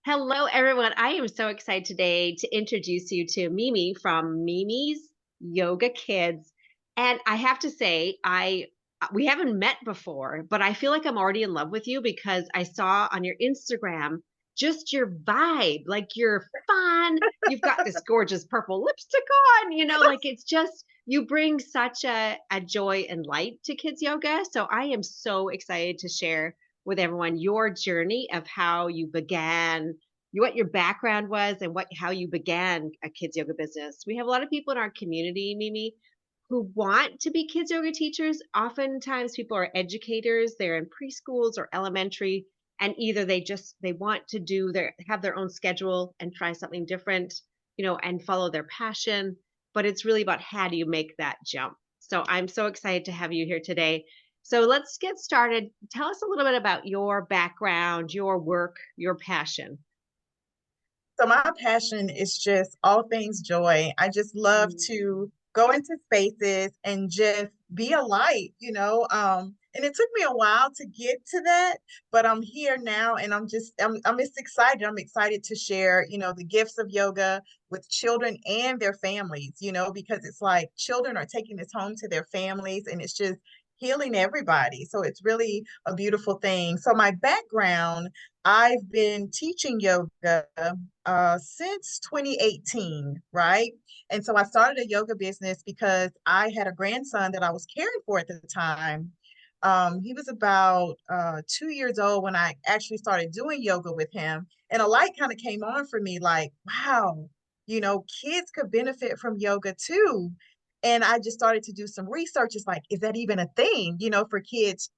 Hello, everyone. I am so excited today to introduce you to Mimi from Mimi's Yoga Kids. And I have to say, I we haven't met before, but I feel like I'm already in love with you because I saw on your Instagram just your vibe, like you're fun. You've got this gorgeous purple lipstick on, like it's just you bring such a joy and light to kids yoga. So I am so excited to share with everyone your journey of how you began, what your background was, and how you began a kids yoga business. We have a lot of people in our community, Mimi, who want to be kids yoga teachers. Oftentimes people are educators, they're in preschools or elementary, and either they want to have their own schedule and try something different, and follow their passion, but it's really about how do you make that jump. So I'm so excited to have you here today. So let's get started. Tell us a little bit about your background, your work, your passion. So my passion is just all things joy. I just love Mm. to go into spaces and just be a light. And it took me a while to get to that, but I'm here now and I'm just excited. I'm excited to share, the gifts of yoga with children and their families, because it's like children are taking this home to their families and it's just healing everybody. So it's really a beautiful thing. So my background, I've been teaching yoga since 2018, right? And so I started a yoga business because I had a grandson that I was caring for at the time. He was about 2 years old when I actually started doing yoga with him. And a light kind of came on for me like, wow, kids could benefit from yoga too. And I just started to do some research. It's like, is that even a thing, for kids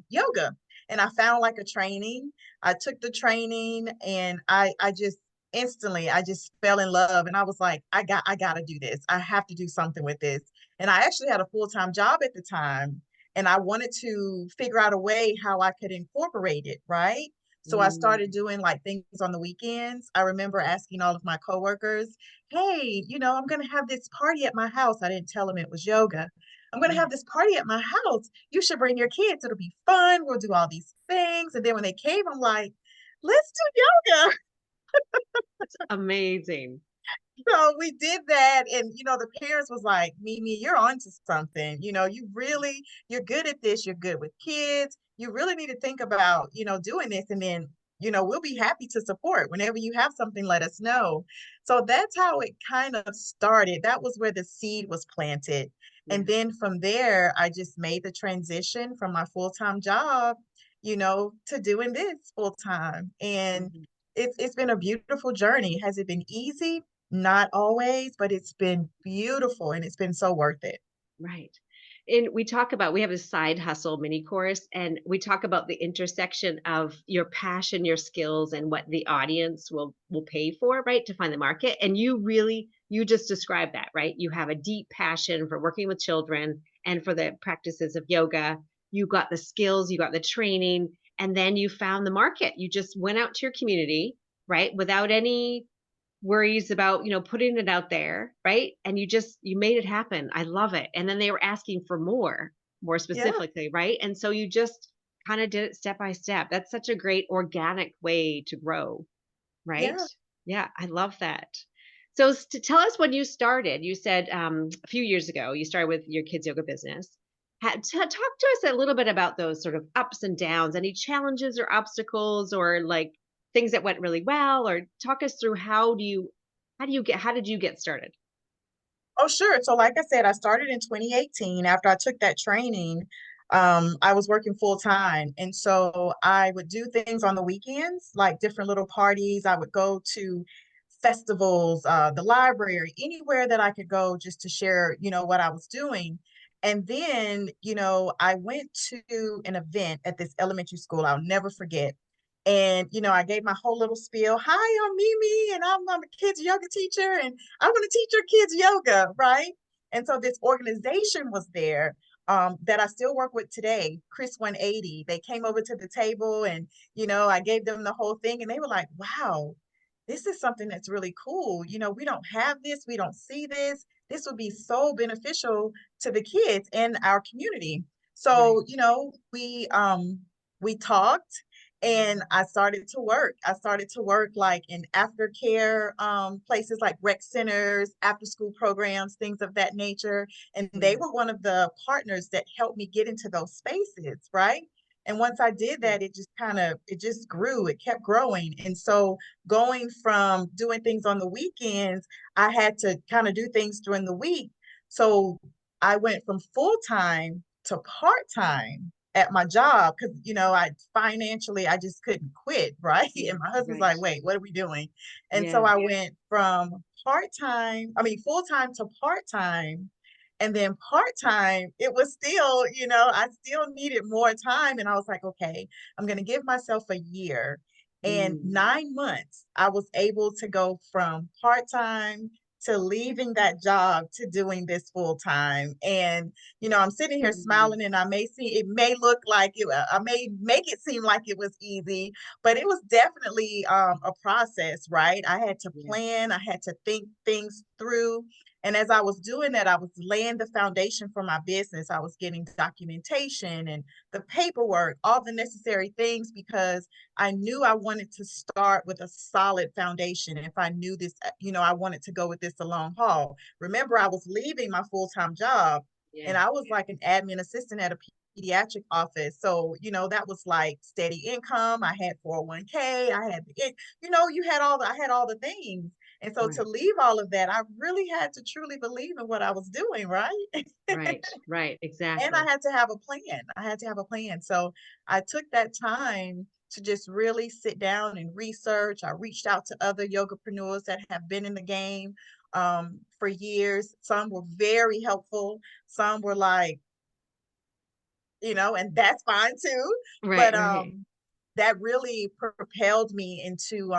yoga? And I found like a training. I took the training and I just instantly I just fell in love and I was like, I gotta do this. I have to do something with this. And I actually had a full-time job at the time and I wanted to figure out a way how I could incorporate it, right? So I started Mm. doing like things on the weekends. I remember asking all of my coworkers, hey, I'm gonna have this party at my house. I didn't tell them it was yoga. I'm going to have this party at my house. You should bring your kids. It'll be fun. We'll do all these things. And then when they came, I'm like, let's do yoga. That's amazing. So we did that. And, the parents was like, Mimi, you're onto something. You're good at this. You're good with kids. You really need to think about, doing this. And then, we'll be happy to support. Whenever you have something, let us know. So that's how it kind of started. That was where the seed was planted. Yeah. And then from there, I just made the transition from my full-time job, to doing this full-time. And Mhm. it's been a beautiful journey. Has it been easy? Not always, but it's been beautiful and it's been so worth it. Right. And we have a side hustle mini course, and we talk about the intersection of your passion, your skills, and what the audience will pay for, right? To find the market. And you just described that, right? You have a deep passion for working with children and for the practices of yoga. You got the skills, you got the training, and then you found the market. You just went out to your community, right? Without any worries about, putting it out there, right? And you made it happen. I love it. And then they were asking for more Yeah, specifically, right? And so you just kind of did it step by step. That's such a great organic way to grow, right? yeah. Yeah, I love that. So to tell us when you started, you said a few years ago you started with your kids yoga business. Talk to us a little bit about those sort of ups and downs, any challenges or obstacles or like things that went really well, or talk us through how did you get started? Oh, sure. So, like I said, I started in 2018 after I took that training. I was working full time. And so I would do things on the weekends, like different little parties. I would go to festivals, the library, anywhere that I could go just to share, what I was doing. And then, I went to an event at this elementary school I'll never forget. And, I gave my whole little spiel. Hi, I'm Mimi, and I'm a kids yoga teacher, and I want to teach your kids yoga, right? And so this organization was there that I still work with today, Chris 180. They came over to the table and, I gave them the whole thing and they were like, wow, this is something that's really cool. We don't have this, we don't see this. This would be so beneficial to the kids and our community. Right. So, we talked And I started to work. I started to work like in aftercare places like rec centers, after school programs, things of that nature. And they Yeah. were one of the partners that helped me get into those spaces, right? And once I did Yeah. that, it just grew. It kept growing. And so going from doing things on the weekends, I had to kind of do things during the week. So I went from full time to part time at my job because I financially I just couldn't quit, right? Yeah. And my husband's Right. like, wait, what are we doing? And so Yeah. I went from full time to part time. And then part time, it was still, I still needed more time. And I was like, okay, I'm going to give myself a year. And Mm. 9 months, I was able to go from part time to leaving that job to doing this full time. And I'm sitting here Mm. smiling, and it may look like I may make it seem like it was easy, but it was definitely a process, right? I had to Yeah. plan, I had to think things through. And as I was doing that, I was laying the foundation for my business. I was getting documentation and the paperwork, all the necessary things, because I knew I wanted to start with a solid foundation. If I knew this, I wanted to go with this a long haul. Remember, I was leaving my full time job, Yeah. and I was like an admin assistant at a pediatric office. So, that was like steady income. I had 401k. I had, I had all the things. And so to Right. leave all of that, I really had to truly believe in what I was doing, right? Right. Right. And I Exactly. had to have a plan. I had to have a plan. So I took that time to just really sit down and research. I reached out to other yogapreneurs that have been in the game for years. Some were very helpful. Some were like, and that's fine too. Right. But Right. that really propelled me into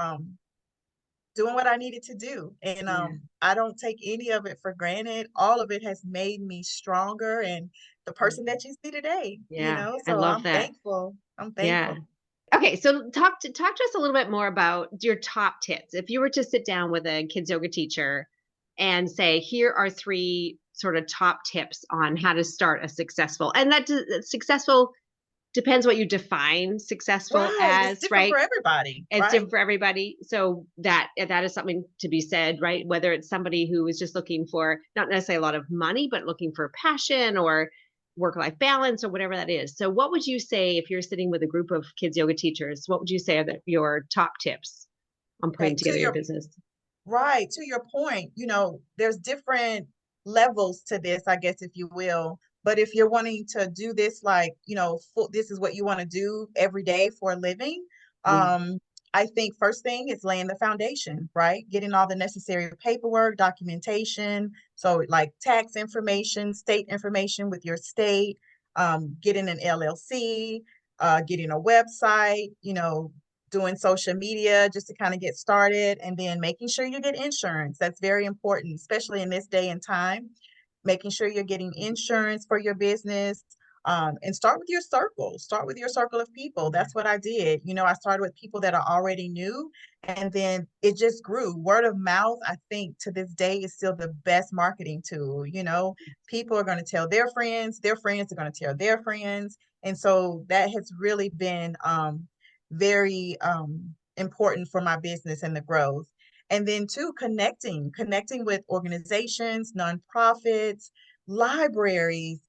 doing what I needed to do. And Yeah. I don't take any of it for granted. All of it has made me stronger and the person Mm. that you see today, Yeah. I So love I'm that. thankful. I'm Yeah. thankful. Okay, so talk to us a little bit more about your top tips. If you were to sit down with a kids yoga teacher and say, here are three sort of top tips on how to start a successful, and successful depends what you define successful Right. It's as, different for right? everybody. It's Right. different for everybody. So that is something to be said, right? Whether it's somebody who is just looking for not necessarily a lot of money, but looking for passion or work-life balance or whatever that is. So what would you say if you're sitting with a group of kids yoga teachers? What would you say are your top tips on Okay. putting together your business? To your point, there's different levels to this, I guess, if you will. But if you're wanting to do this, like, this is what you want to do every day for a living, Yeah. um, I think first thing is laying the foundation, right? Getting all the necessary paperwork, documentation. So, like tax information, state information with your state, getting an LLC, getting a website, doing social media just to kind of get started, and then making sure you get insurance. That's very important, especially in this day and time. Making sure you're getting insurance for your business. And start with your circle. Start with your circle of people. Yeah. That's what I did. I started with people that are already new, and then it just grew. Word of mouth, I think, to this day is still the best marketing tool. People are going to tell their friends are going to tell their friends. And so that has really been very important for my business and the growth. And then two, connecting with organizations, nonprofits, libraries,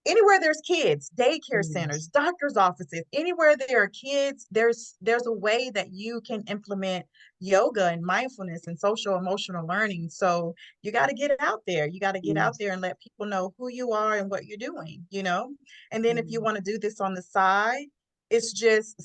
anywhere there's kids, daycare Yes. centers, doctors' offices, anywhere there are kids, there's a way that you can implement yoga and mindfulness and social emotional learning. So you got to get out there. You got to get out Yes. there and let people know who you are and what you're doing. And then if you Mm. want to do this on the side, it's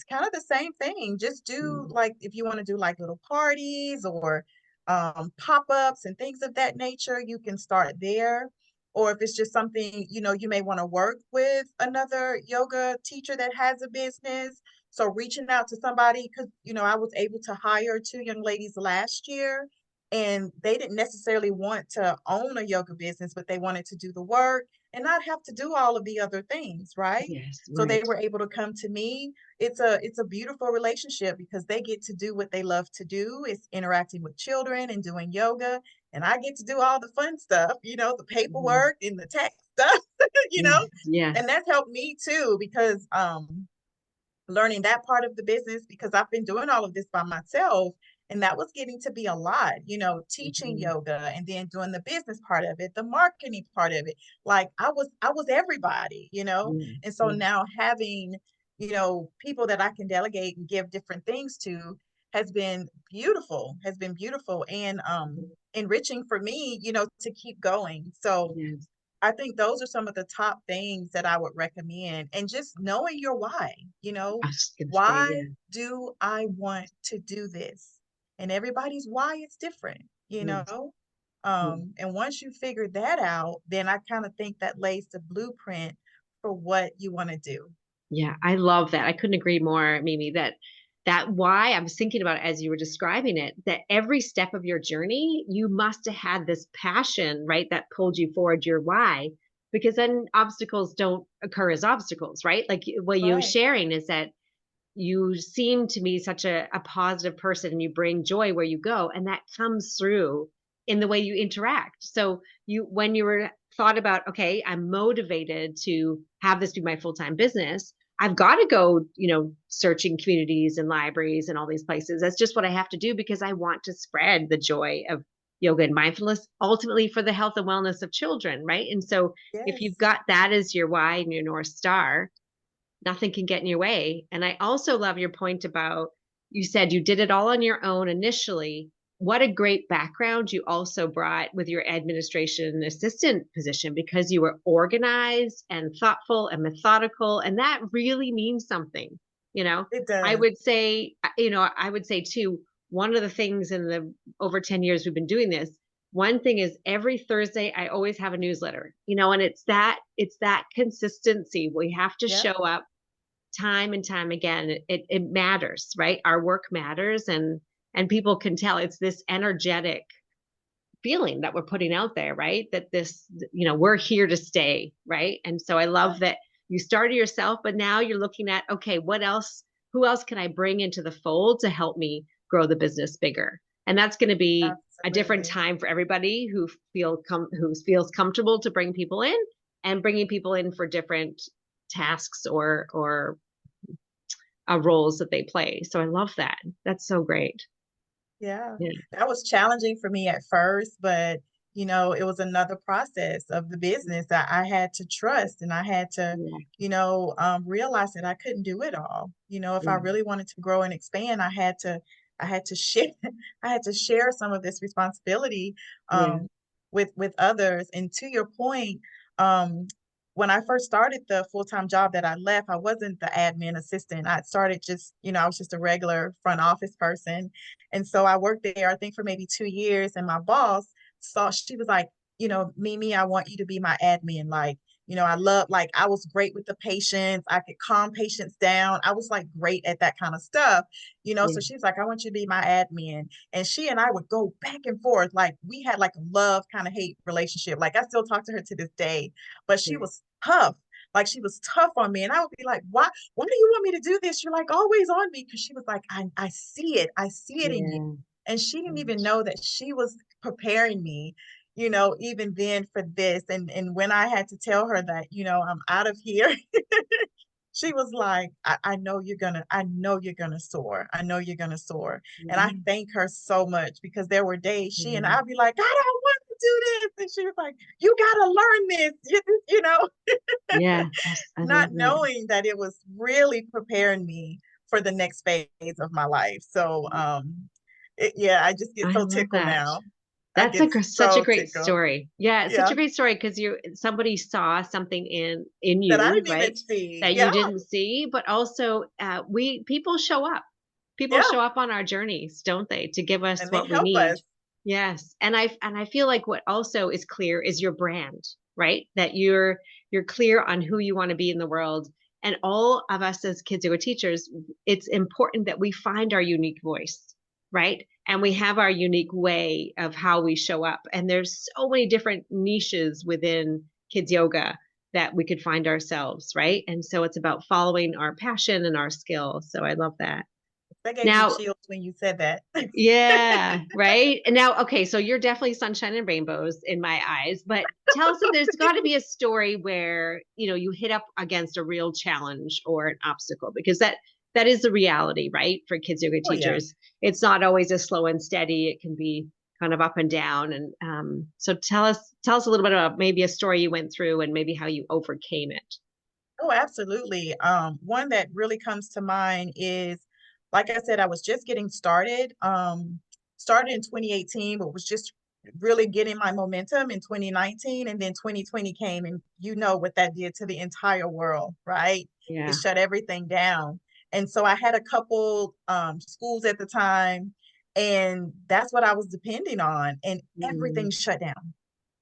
kind of the same thing. Just do, Mm. like, if you want to do like little parties or pop-ups and things of that nature, you can start there. Or if it's just something, you may want to work with another yoga teacher that has a business. So reaching out to somebody, because, I was able to hire two young ladies last year, and they didn't necessarily want to own a yoga business, but they wanted to do the work and not have to do all of the other things, right? Yes. So they Right. were able to come to me. It's a beautiful relationship because they get to do what they love to do. It's interacting with children and doing yoga, and I get to do all the fun stuff, the Mhm. paperwork and the tax stuff, Yes. Yes. and that's helped me too because learning that part of the business because I've been doing all of this by myself. And that was getting to be a lot, teaching Mhm. yoga and then doing the business part of it, the marketing part of it. Like I was everybody. Yeah. And so Yeah. now having, people that I can delegate and give different things to has been beautiful and enriching for me, to keep going. So Yes. I think those are some of the top things that I would recommend. And just knowing your why, I was just gonna say, why yeah. do I want to do this? And everybody's why is different, you Yes. know? Yeah. And once you figure that out, then I kind of think that lays the blueprint for what you want to do. Yeah, I love that. I couldn't agree more, Mimi, that why I was thinking about it as you were describing it, that every step of your journey, you must have had this passion, right, that pulled you forward your why, because then obstacles don't occur as obstacles, right? Like what you were Right. sharing is that you seem to me such a positive person and you bring joy where you go, and that comes through in the way you interact. So you when you were thought about, okay, I'm motivated to have this be my full-time business, I've got to go, searching communities and libraries and all these places. That's just what I have to do because I want to spread the joy of yoga and mindfulness ultimately for the health and wellness of children, right? And so if you've Yes. got that as your why and your north star, nothing can get in your way. And I also love your point about, you said you did it all on your own initially. What a great background you also brought with your administration assistant position, because you were organized and thoughtful and methodical. And that really means something. You know, It I does. would say, I would say too, one of the things in the over 10 years we've been doing this, one thing is every Thursday I always have a newsletter, and it's that consistency. We have to Yep. show up time and time again. It matters, right? Our work matters, and people can tell it's this energetic feeling that we're putting out there, right? That this, we're here to stay, right? And so I love that you started yourself, but now you're looking at, okay, what else, who else can I bring into the fold to help me grow the business bigger? And that's going to be a different Absolutely. time for everybody who feels comfortable to bring people in, and bringing people in for different tasks or roles that they play. So I love that. That's so great. Yeah, Yeah. that was challenging for me at first, but it was another process of the business that I had to trust and I had to, Yeah. realize that I couldn't do it all. If I Yeah. really wanted to grow and expand, I had to share, I had to share some of this responsibility Yeah. um, with others. And to your point, um, when I first started the full-time job that I left, I wasn't the admin assistant. I started just, I was just a regular front office person, and so I worked there, I think, for maybe 2 years. And my boss saw, she was like, Mimi, I want you to be my admin. Like, like, I was great with the patients. I could calm patients down. I was like great at that kind of stuff. Yeah. So she's like, I want you to be my admin. And she and I would go back and forth. Like, we had like a love kind of hate relationship. Like, I still talk to her to this day, but she Yeah. was tough. Like, she was tough on me. And I would be like, why do you want me to do this? You're like always on me. Cause she was like, I see it. I see it in you. Yeah. And she didn't even Gosh. know that she was preparing me, even then for this. And when I had to tell her that, I'm out of here, she was like, I know you're gonna soar. I know you're gonna soar. And I Yeah. thank her so much because there were days she and Yeah. I'd be like, I don't want to do this. And she was like, you gotta learn this, Yeah. Yes, I not love that. knowing that it was really preparing me for the next phase of my life. So yeah, I just get I so love tickled that. now. I That's get such a so great tickled. story. Yeah, it's such Yeah. a great story because somebody saw something in That I you, didn't even right? see. That Yeah. you didn't see, but also we people show up. People Yeah. show up on our journeys, don't they, to give us And they what we help need. us. Yes. And I feel like what also is clear is your brand, right? That you're clear on who you want to be in the world. And all of us as kids who are teachers, it's important that we find our unique voice, right? And we have our unique way of how we show up. And there's so many different niches within kids yoga that we could find ourselves, right? And so it's about following our passion and our skill. So I love that. That gave me Now, chills when you said that. yeah, right. And now, okay, so you're definitely sunshine and rainbows in my eyes, but tell us that there's got to be a story where, you hit up against a real challenge or an obstacle, because that that is the reality, right? For kids yoga Oh yeah. teachers, it's not always as slow and steady. It can be kind of up and down. And so tell us a little bit about maybe a story you went through and maybe how you overcame it. Oh, absolutely. One that really comes to mind is, like I said, I was just getting started. Started in 2018, but was just really getting my momentum in 2019, and then 2020 came, and you know what that did to the entire world, right? It Yeah. shut everything down. And so I had a couple schools at the time, and that's what I was depending on, and everything Mm, shut down.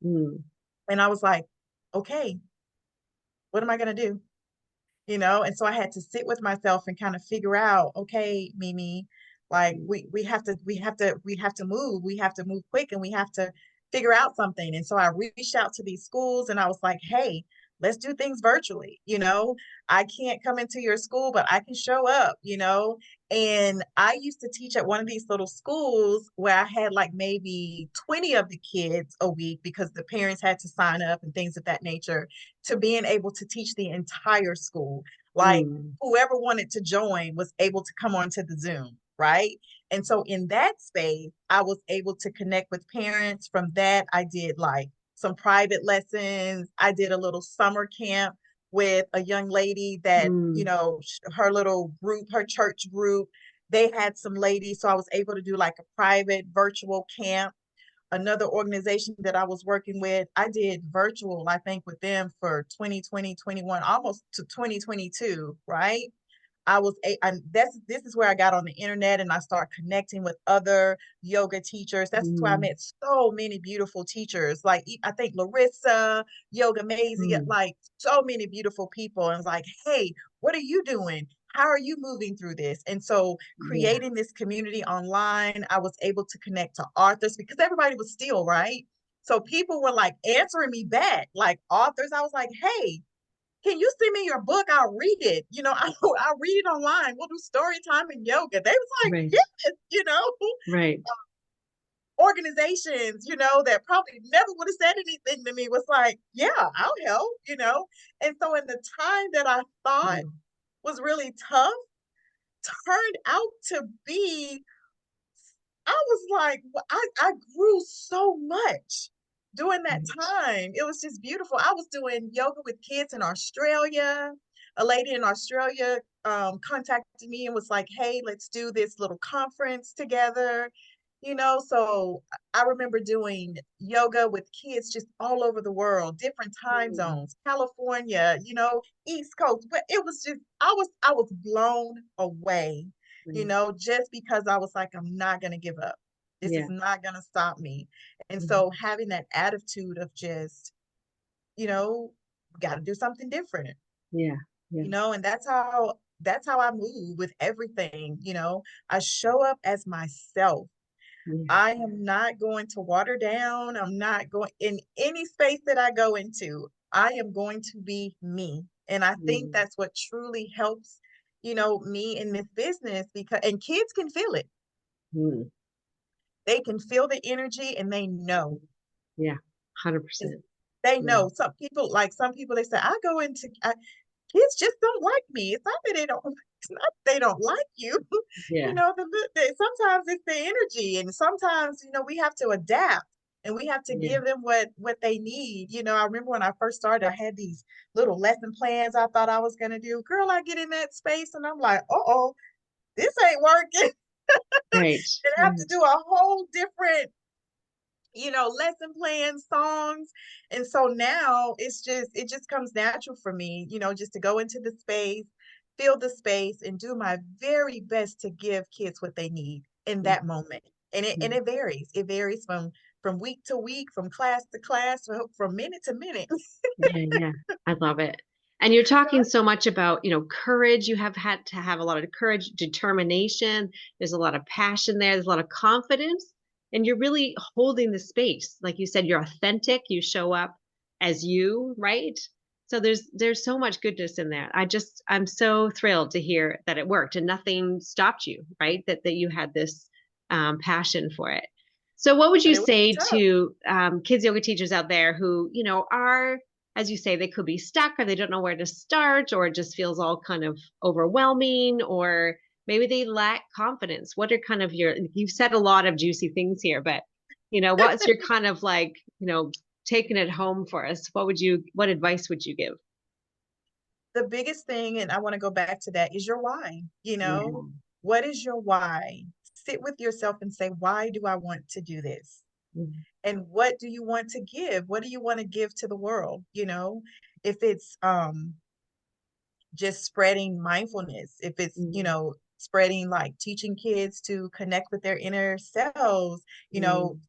mm, And I was like, okay, what am I going to do? And so I had to sit with myself and kind of figure out, okay, Mimi, like mm, we have to move quick, and we have to figure out something. And so I reached out to these schools, and I was like, hey, let's do things virtually. I can't come into your school, but I can show up. And I used to teach at one of these little schools where I had like maybe 20 of the kids a week, because the parents had to sign up and things of that nature, to being able to teach the entire school. Like, mm, whoever wanted to join was able to come onto the Zoom, right? And so in that space, I was able to connect with parents. From that, I did like some private lessons. I did a little summer camp with a young lady that, mm, her little group, her church group, they had some ladies. So I was able to do like a private virtual camp. Another organization that I was working with, I did virtual, I think, with them for 2020, 21, almost to 2022, right? This is where I got on the internet, and I started connecting with other yoga teachers. That's where I mm, met so many beautiful teachers. Like, I think Larissa, Yoga Maisie, mm. like so many beautiful people. And it's like, hey, what are you doing? How are you moving through this? And so Yeah. creating this community online, I was able to connect to authors, because everybody was still, right? So people were like answering me back, like authors. I was like, hey, can you send me your book? I'll read it. I'll read it online. We'll do story time and yoga. They was like, Right. yes, Right. organizations, that probably never would have said anything to me, was like, yeah, I'll help. And so in the time that I thought Mm, was really tough, turned out to be, I was like, I grew so much during that right. time. It was just beautiful. I was doing yoga with kids in Australia. A lady in Australia contacted me and was like, hey, let's do this little conference together. So I remember doing yoga with kids just all over the world, different time Mm, zones, California, East Coast. But it was just, I was blown away, right. just because I was like, I'm not going to give up. This Yeah. is not going to stop me. And Mhm. so having that attitude of just, you know, got to do something different, Yeah. Yeah. and that's how I move with everything. I show up as myself. Yeah. I am not going to water down. I'm not going in any space that I go into. I am going to be me. And I think Mm, that's what truly helps, me in this business, because and kids can feel it. mm, They can feel the energy, and they know. yeah. It's- 100%. They Yeah. know. Some people, they say, I go into kids just don't like me. It's not that they don't. It's not they don't like you. Yeah. Sometimes it's the energy, and sometimes we have to adapt, and we have to Yeah. give them what they need. I remember when I first started, I had these little lesson plans I thought I was gonna do. Girl, I get in that space, and I'm like, oh, this ain't working. Right. And I have to Right. do a whole different lesson plans, songs. And so now it just comes natural for me, just to go into the space, feel the space, and do my very best to give kids what they need in Yeah. that moment. And it Yeah. and it varies. It varies from week to week, from class to class, from minute to minute. Yeah. Yeah. I love it. And you're talking so much about, courage. You have had to have a lot of courage, determination. There's a lot of passion there. There's a lot of confidence. And you're really holding the space. Like you said, you're authentic. You show up as you, right? So there's so much goodness in that. I'm so thrilled to hear that it worked and nothing stopped you, right? That you had this passion for it. So what would But you it was say tough. to kids yoga teachers out there who, are as you say, they could be stuck or they don't know where to start, or it just feels all kind of overwhelming, or maybe they lack confidence. What are kind of you've said a lot of juicy things here, but what's your kind of like, taking it home for us? What advice would you give? The biggest thing, and I want to go back to that, is your why. Yeah. What is your why? Sit with yourself and say, why do I want to do this? Mm, And what do you want to give? What do you want to give to the world? If it's just spreading mindfulness, if it's, mm, spreading like teaching kids to connect with their inner selves, mm,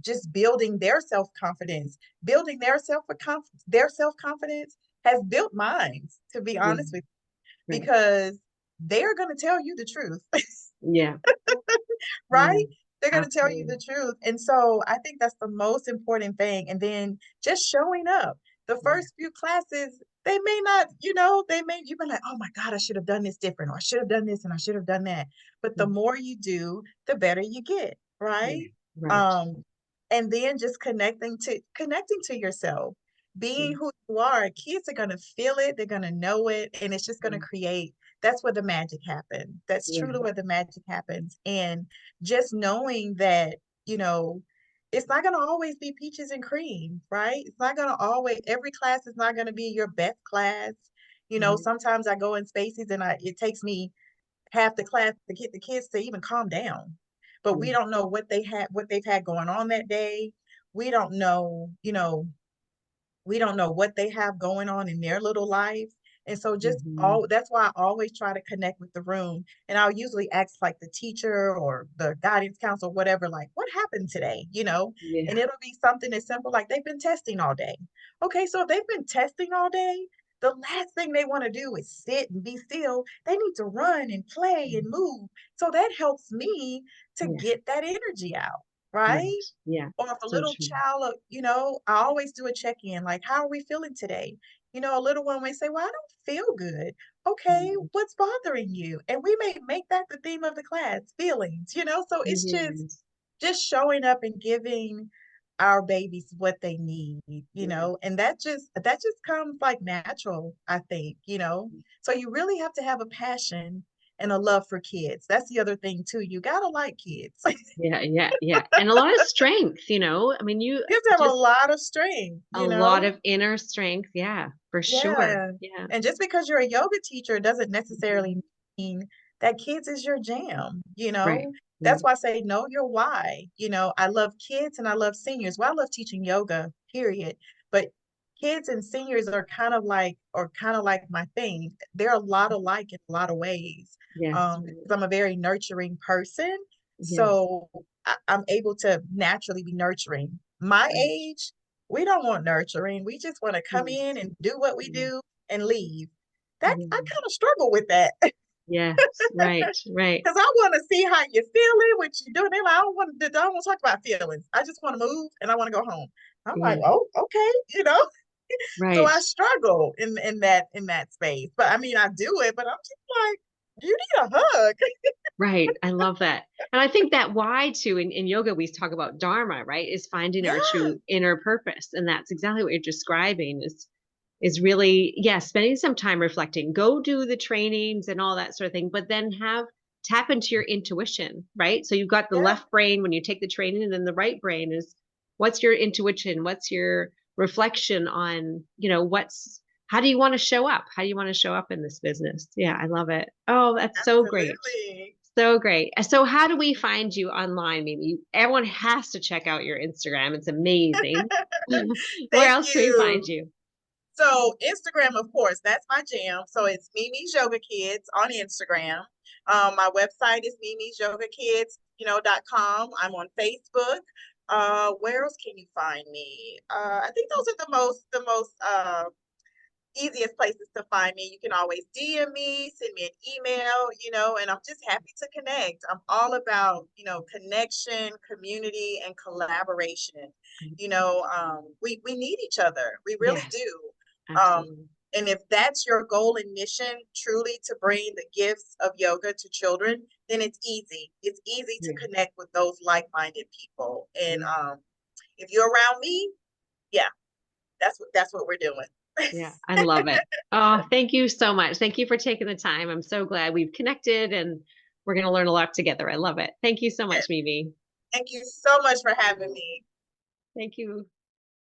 just building their self-confidence, building their self-confidence has built mine, to be yeah. honest with you, Right. because they're going to tell you the truth. Yeah. Yeah. Right? They're going to tell you Absolutely. the truth. And so I think that's the most important thing. And then just showing up. The Yeah. first few classes, they may not, you've been like, oh my God, I should have done this different, or I should have done this and I should have done that. But the Mm, more you do, the better you get, yeah. right? Right. Um, and then just connecting to yourself, being Mm, who you are. Kids are gonna feel it, they're gonna know it, and it's just gonna mm, create. That's where the magic happens. That's yeah. truly where the magic happens. And just knowing that, you know, it's not going to always be peaches and cream, right? It's not going to always, every class is not going to be your best class. Right. Sometimes I go in spaces and it takes me half the class to get the kids to even calm down. But we Yeah. don't know what they've had going on that day. We don't know, we don't know what they have going on in their little life. And so Hmm. that's why I always try to connect with the room. And I'll usually ask like the teacher or the guidance counselor, whatever, like, what happened today? And Yeah. it'll be something as simple like they've been testing all day. Okay, so if they've been testing all day, the last thing they want to do is sit and be still. They need to run and play and move. So that helps me to Yeah. get that energy out, Right. right? Yeah. Or if a So little true. child, I always do a check-in, like, how are we feeling today? A little one may say, well, I don't feel good. Okay, Mm, what's bothering you? And we may make that the theme of the class, feelings, so it's yes. just showing up and giving our babies what they need, Yeah. and that just comes like natural, I think. So you really have to have a passion and a love for kids. That's the other thing too. You gotta like kids. Yeah. Yeah. Yeah. And a lot of strength. I mean, you You have to have a just lot of strength, a lot of inner strength. Yeah, for sure. Yeah. Yeah. And just because you're a yoga teacher doesn't Mhm. necessarily mean that kids is your jam. Right. That's Right. why I say know your why. I love kids and I love seniors. Well, I love teaching yoga, period. But kids and seniors are kind of like my thing. They're a lot alike in a lot of ways. Yes. Because I'm a very nurturing person. Yes. So I'm able to naturally be nurturing. My Right. age, we don't want nurturing. We just want to come in Yes. and do what we Yeah. do and leave. That I Yeah. kind of struggle with that because Yes. Right. Right. I want to see how you're feeling, what you're doing. They're like, I don't want to talk about feelings. I just want to move and I want to go home. I'm like, Yeah. oh, okay. So Right. I struggle in that space. But I mean, I do it, but I'm just like, you need a hug. Right. I love that. And I think that why too in yoga we talk about dharma, right? Is finding our Yeah, true inner purpose. And that's exactly what you're describing is really, yeah, spending some time reflecting. Go do the trainings and all that sort of thing, but then tap into your intuition, right? So you've got the yeah, left brain when you take the training, and then the right brain is what's your intuition? What's your reflection on, what's how do you want to show up? How do you want to show up in this business? Yeah, I love it. Oh, that's so great. absolutely. So great. So how do we find you online? Maybe everyone has to check out your Instagram. It's amazing. Where Thank else can we find you. you? So Instagram, of course, that's my jam. So it's Mimi's Yoga Kids on Instagram. My website is mimisyogakids.com. I'm on Facebook. Where else can you find me? I think those are the most easiest places to find me. You can always DM me, send me an email, and I'm just happy to connect. I'm all about, connection, community, and collaboration. We need each other. We really Yes, do. Um, absolutely. and if that's your goal and mission, truly to bring the gifts of yoga to children, then it's easy. It's easy to Yeah, connect with those like-minded people. And yeah. if you're around me, yeah, that's what we're doing. Yeah, I love it. Oh, thank you so much. Thank you for taking the time. I'm so glad we've connected and we're going to learn a lot together. I love it. Thank you so much, Mimi. Thank you so much for having me. Thank you.